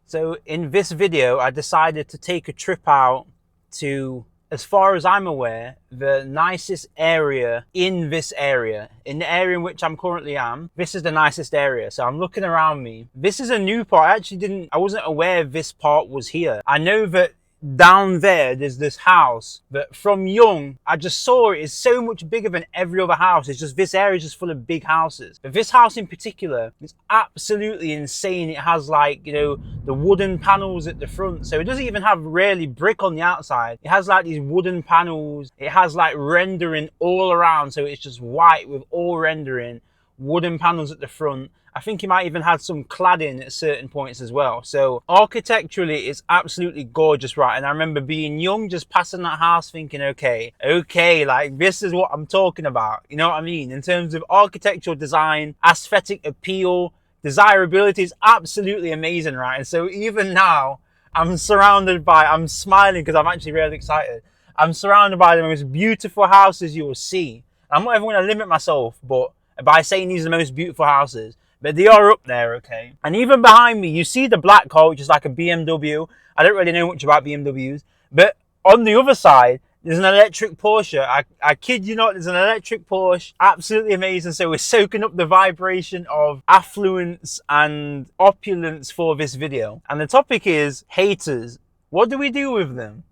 So in this video, I decided to take a trip out to, as far as I'm aware, the nicest area in this area. In the area in which I'm currently am, this is the nicest area. So I'm looking around me. This is a new part. I wasn't aware this part was here. I know that down there's this house that from young I just saw it is so much bigger than every other house. It's just this area is just full of big houses, but this house in particular is absolutely insane. It has, like, you know, the wooden panels at the front, so it doesn't even have really brick on the outside. It has like these wooden panels. It has like rendering all around, so it's just white with all rendering, wooden panels at the front. I think he might even have some cladding at certain points as well. So architecturally, it's absolutely gorgeous, right? And I remember being young, just passing that house thinking, okay, like this is what I'm talking about. You know what I mean? In terms of architectural design, aesthetic appeal, desirability is absolutely amazing, right? And so even now, I'm smiling because I'm actually really excited. I'm surrounded by the most beautiful houses you will see. I'm not even going to limit myself, but by saying these are the most beautiful houses, but they are up there, okay? And even behind me, you see the black car, which is like a BMW. I don't really know much about BMWs, but on the other side, there's an electric Porsche. I kid you not, there's an electric Porsche. Absolutely amazing. So we're soaking up the vibration of affluence and opulence for this video. And the topic is haters. What do we do with them?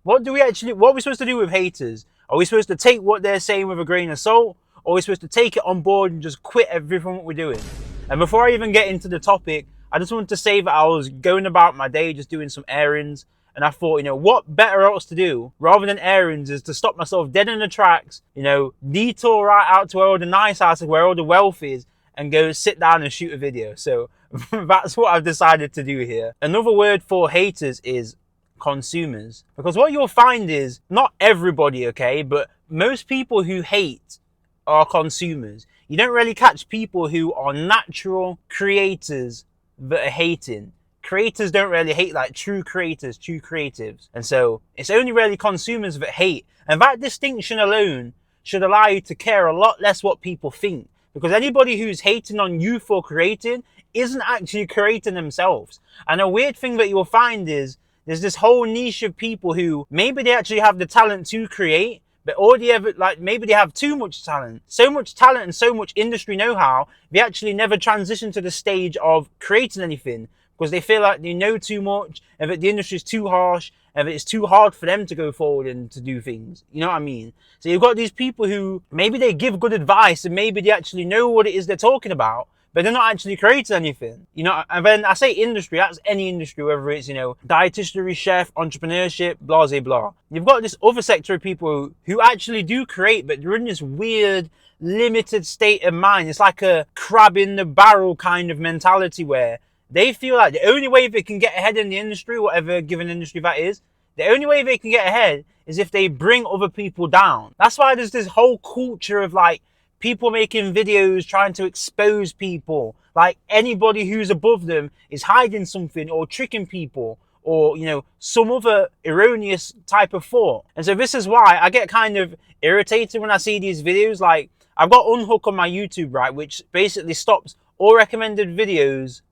What are we supposed to do with haters? Are we supposed to take what they're saying with a grain of salt? Or are we supposed to take it on board and just quit everything what we're doing? And before I even get into the topic, I just wanted to say that I was going about my day just doing some errands. And I thought, you know, what better else to do rather than errands is to stop myself dead in the tracks, you know, detour right out to where all the nice houses, where all the wealth is, and go sit down and shoot a video. So that's what I've decided to do here. Another word for haters is consumers. Because what you'll find is, not everybody, okay, but most people who hate are consumers. You don't really catch people who are natural creators that are hating. Creators don't really hate, like true creators, true creatives. And so it's only really consumers that hate. And that distinction alone should allow you to care a lot less what people think. Because anybody who's hating on you for creating isn't actually creating themselves. And a weird thing that you'll find is there's this whole niche of people who maybe they actually have the talent to create, but maybe they have too much talent. So much talent and so much industry know-how, they actually never transition to the stage of creating anything because they feel like they know too much and that the industry is too harsh and that it's too hard for them to go forward and to do things. You know what I mean? So you've got these people who maybe they give good advice and maybe they actually know what it is they're talking about, but they're not actually creating anything. You know, and then I say industry, that's any industry, whether it's, you know, dietitianry, chef, entrepreneurship, blah, blah, blah. You've got this other sector of people who actually do create, but they're in this weird, limited state of mind. It's like a crab in the barrel kind of mentality where they feel like the only way they can get ahead in the industry, whatever given industry that is, the only way they can get ahead is if they bring other people down. That's why there's this whole culture of like, people making videos trying to expose people, like anybody who's above them is hiding something or tricking people or, you know, some other erroneous type of thought. And so this is why I get kind of irritated when I see these videos. Like, I've got Unhook on my YouTube, right, which basically stops all recommended videos.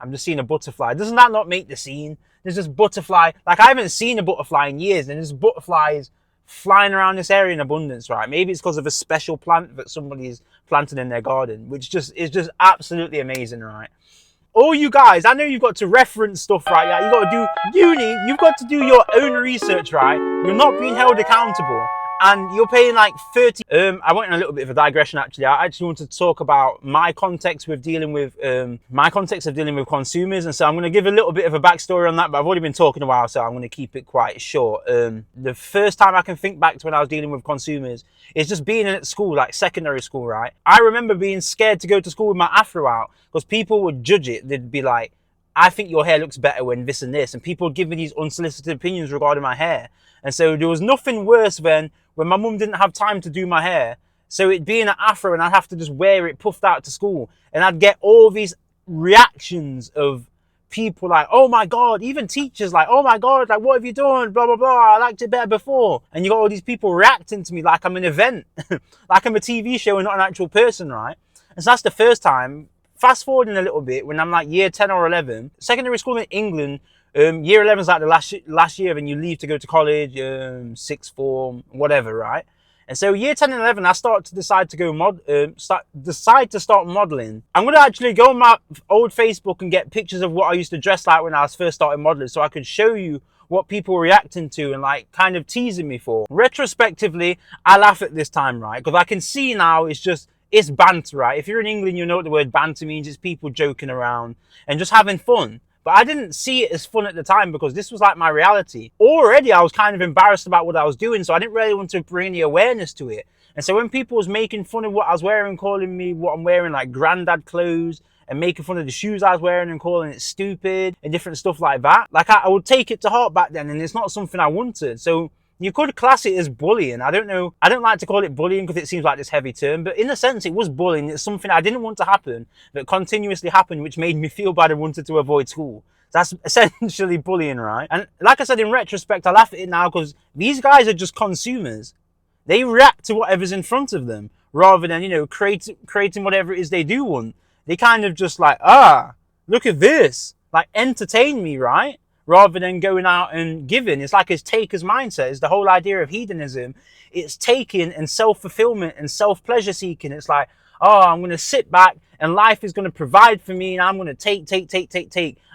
I'm just seeing a butterfly. Doesn't that not make the scene? There's this butterfly. Like, I haven't seen a butterfly in years, and there's butterflies flying around this area in abundance, right? Maybe it's because of a special plant that somebody's planted in their garden, which is just absolutely amazing, right? All you guys, I know you've got to reference stuff, right? Yeah, you've got to do you've got to do your own research, right? You're not being held accountable. And you're paying like 30. I went in a little bit of a digression actually. I actually wanted to talk about my context with dealing with consumers, and so I'm going to give a little bit of a backstory on that. But I've already been talking a while, so I'm going to keep it quite short. The first time I can think back to when I was dealing with consumers is just being at school, like secondary school, right? I remember being scared to go to school with my afro out because people would judge it. They'd be like, "I think your hair looks better when this and this," and people would give me these unsolicited opinions regarding my hair. And so there was nothing worse than when my mum didn't have time to do my hair. So it'd be in an afro and I'd have to just wear it puffed out to school. And I'd get all these reactions of people like, "Oh my God," even teachers like, "Oh my God, like what have you done? Blah, blah, blah. I liked it better before." And you got all these people reacting to me like I'm an event, like I'm a TV show and not an actual person, right? And so that's the first time fast forwarding a little bit, when I'm like year 10 or 11, secondary school in England, year 11 is like the last year, and you leave to go to college, sixth form, whatever, right? And so year 10 and 11, I start to decide to go start modeling. I'm going to actually go on my old Facebook and get pictures of what I used to dress like when I was first starting modeling, so I could show you what people were reacting to and like kind of teasing me for. Retrospectively, I laugh at this time, right? Because I can see now it's banter, right? If you're in England, you know what the word banter means. It's people joking around and just having fun. But I didn't see it as fun at the time because this was like my reality. Already, I was kind of embarrassed about what I was doing, so I didn't really want to bring any awareness to it. And so when people was making fun of what I was wearing, calling me what I'm wearing, like granddad clothes, and making fun of the shoes I was wearing and calling it stupid and different stuff like that, like I would take it to heart back then, and it's not something I wanted. So you could class it as bullying. I don't know. I don't like to call it bullying because it seems like this heavy term, but in a sense it was bullying. It's something I didn't want to happen that continuously happened, which made me feel bad and wanted to avoid school. That's essentially bullying, right? And like I said, in retrospect, I laugh at it now because these guys are just consumers. They react to whatever's in front of them rather than, you know, creating whatever it is they do want. They kind of just like, look at this, like entertain me, right? Rather than going out and giving. It's like his taker's mindset. It's the whole idea of hedonism. It's taking and self-fulfillment and self-pleasure seeking. It's like, I'm going to sit back and life is going to provide for me, and I'm going to take.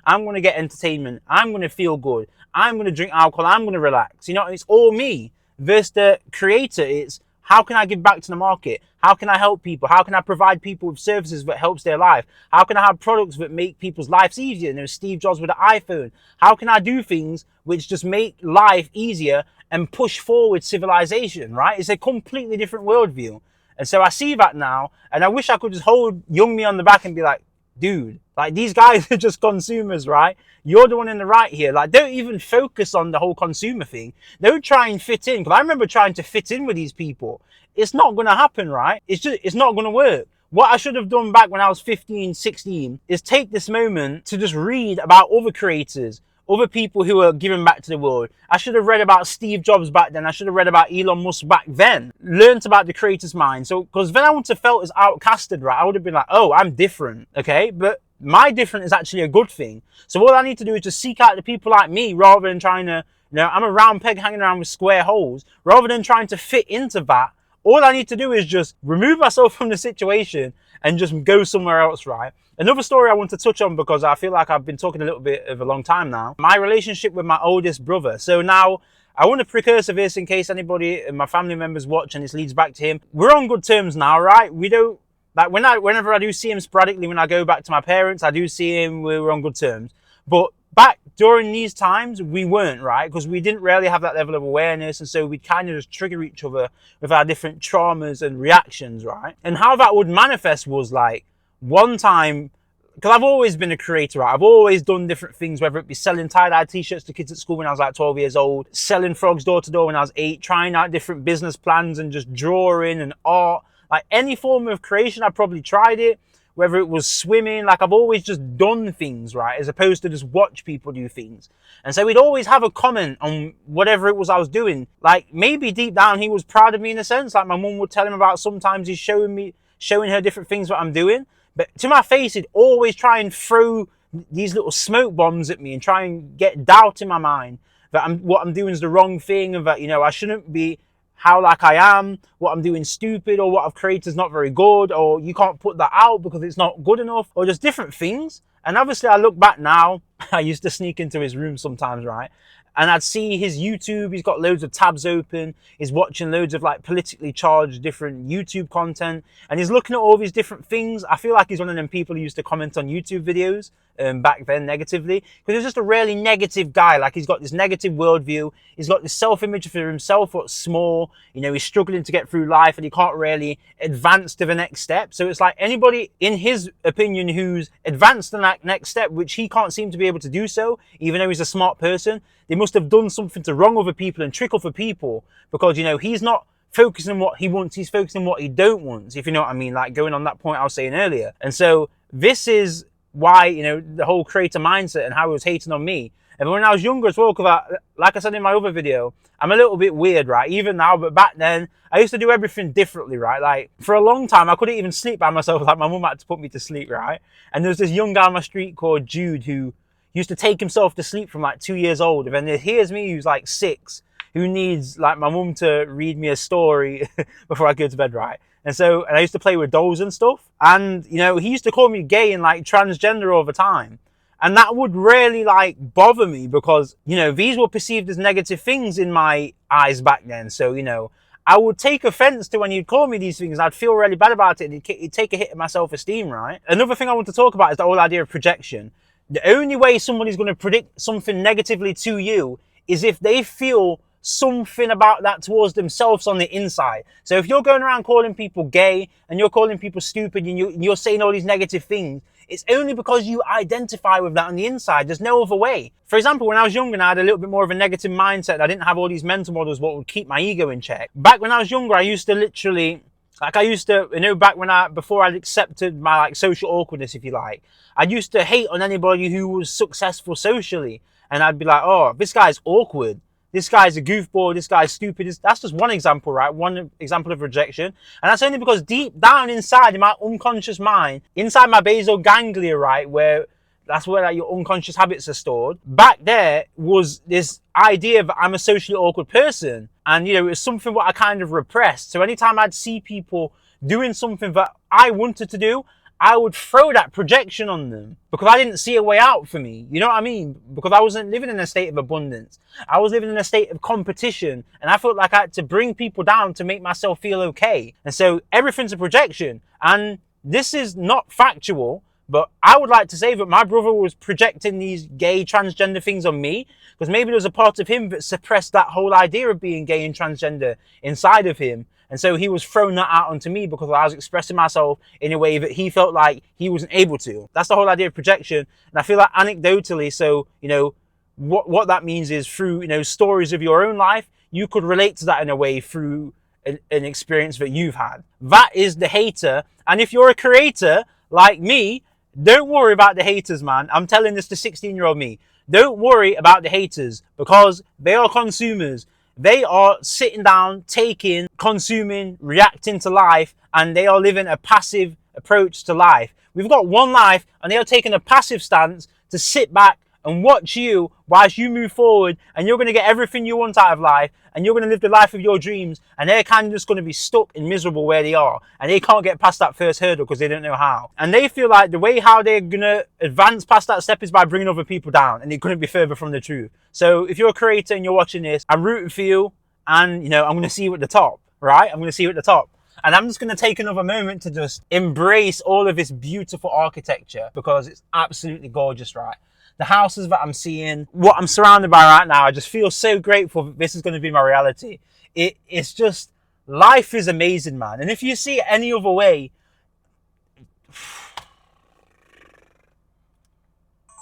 I'm going to get entertainment. I'm going to feel good. I'm going to drink alcohol. I'm going to relax. You know, it's all me. Versus the creator, it's how can I give back to the market? How can I help people? How can I provide people with services that helps their life? How can I have products that make people's lives easier? You know, Steve Jobs with the iPhone. How can I do things which just make life easier and push forward civilization, right? It's a completely different worldview. And so I see that now, and I wish I could just hold young me on the back and be like, dude, like these guys are just consumers, right? You're the one in the right here. Like, don't even focus on the whole consumer thing. Don't try and fit in. Because I remember trying to fit in with these people. It's not going to happen, right? It's not going to work. What I should have done back when I was 15, 16 is take this moment to just read about other creators, other people who are giving back to the world. I should have read about Steve Jobs back then. I should have read about Elon Musk back then. Learned about the creator's mind. So, because then I wouldn't have felt as outcasted, right? I would have been like, oh, I'm different, okay? But my different is actually a good thing. So all I need to do is just seek out the people like me rather than trying to, you know, I'm a round peg hanging around with square holes. Rather than trying to fit into that, all I need to do is just remove myself from the situation and just go somewhere else, right? Another story I want to touch on because I feel like I've been talking a little bit of a long time now. My relationship with my oldest brother. So now, I want to precursor this in case anybody in my family members watch and this leads back to him. We're on good terms now, right? We don't, like whenever I do see him sporadically, when I go back to my parents, I do see him, we're on good terms. But back during these times, we weren't, right? Because we didn't really have that level of awareness. And so we'd kind of just trigger each other with our different traumas and reactions, right? And how that would manifest was like, one time, because I've always been a creator, right? I've always done different things, whether it be selling tie-dye t-shirts to kids at school when I was like 12 years old, selling frogs door to door when I was 8, trying out different business plans and just drawing and art. Like any form of creation, I probably tried it, whether it was swimming, like I've always just done things, right? As opposed to just watch people do things. And so we'd always have a comment on whatever it was I was doing. Like maybe deep down he was proud of me in a sense. Like my mum would tell him about sometimes he's showing her different things what I'm doing. But to my face, he'd always try and throw these little smoke bombs at me and try and get doubt in my mind that what I'm doing is the wrong thing and that, you know, I shouldn't be how like I am, what I'm doing stupid, or what I've created is not very good, or you can't put that out because it's not good enough, or just different things. And obviously I look back now, I used to sneak into his room sometimes, right? And I'd see his YouTube, he's got loads of tabs open, he's watching loads of like politically charged different YouTube content, and he's looking at all these different things. I feel like he's one of them people who used to comment on YouTube videos back then negatively, because he's just a really negative guy. Like he's got this negative worldview, he's got this self-image for himself what's small, you know, he's struggling to get through life and he can't really advance to the next step. So it's like anybody in his opinion who's advanced to that next step, which he can't seem to be able to do so, even though he's a smart person, they must have done something to wrong other people and trick other people, because, you know, he's not focusing on what he wants, he's focusing on what he don't want, if you know what I mean, like going on that point I was saying earlier. And so this is why, you know, the whole creator mindset and how he was hating on me. And when I was younger as well, because like I said in my other video, I'm a little bit weird, right? Even now, but back then, I used to do everything differently, right? Like, for a long time, I couldn't even sleep by myself. Like, my mum had to put me to sleep, right? And there was this young guy on my street called Jude who used to take himself to sleep from like 2 years old. And then here's me who's like 6, who needs like my mum to read me a story before I go to bed, right? And I used to play with dolls and stuff. And, you know, he used to call me gay and like transgender all the time. And that would really like bother me because, you know, these were perceived as negative things in my eyes back then. So, you know, I would take offense to when you'd call me these things. I'd feel really bad about it. It'd take a hit of my self-esteem, right? Another thing I want to talk about is the whole idea of projection. The only way somebody's going to predict something negatively to you is if they feel something about that towards themselves on the inside. So if you're going around calling people gay and you're calling people stupid and you're saying all these negative things, it's only because you identify with that on the inside. There's no other way. For example, when I was younger and I had a little bit more of a negative mindset, I didn't have all these mental models what would keep my ego in check. Back when I was younger, I used to literally, before I'd accepted my like social awkwardness, if you like, I used to hate on anybody who was successful socially. And I'd be like, oh, this guy's awkward. This guy's a goofball, this guy's stupid. That's just one example, right? One example of rejection. And that's only because deep down inside in my unconscious mind, inside my basal ganglia, right, that's where like, your unconscious habits are stored. Back there was this idea that I'm a socially awkward person. And, you know, it was something what I kind of repressed. So anytime I'd see people doing something that I wanted to do, I would throw that projection on them because I didn't see a way out for me. You know what I mean? Because I wasn't living in a state of abundance. I was living in a state of competition. And I felt like I had to bring people down to make myself feel okay. And so everything's a projection. And this is not factual, but I would like to say that my brother was projecting these gay transgender things on me because maybe there was a part of him that suppressed that whole idea of being gay and transgender inside of him. And so he was throwing that out onto me because I was expressing myself in a way that he felt like he wasn't able to. That's the whole idea of projection. And I feel like anecdotally, so, you know, what that means is through, you know, stories of your own life, you could relate to that in a way through an experience that you've had. That is the hater. And if you're a creator like me, don't worry about the haters, man. I'm telling this to 16-year-old me. Don't worry about the haters because they are consumers. They are sitting down, taking, consuming, reacting to life, and they are living a passive approach to life. We've got one life, and they are taking a passive stance to sit back and watch you whilst you move forward, and you're going to get everything you want out of life, and you're going to live the life of your dreams, and they're kind of just going to be stuck and miserable where they are, and they can't get past that first hurdle because they don't know how. And they feel like the way how they're going to advance past that step is by bringing other people down, and it couldn't be further from the truth. So if you're a creator and you're watching this, I'm rooting for you, and, you know, I'm going to see you at the top, right? I'm going to see you at the top. And I'm just going to take another moment to just embrace all of this beautiful architecture because it's absolutely gorgeous, right? The houses that I'm seeing, what I'm surrounded by right now, I just feel so grateful that this is going to be my reality. It's just, life is amazing, man. And if you see it any other way,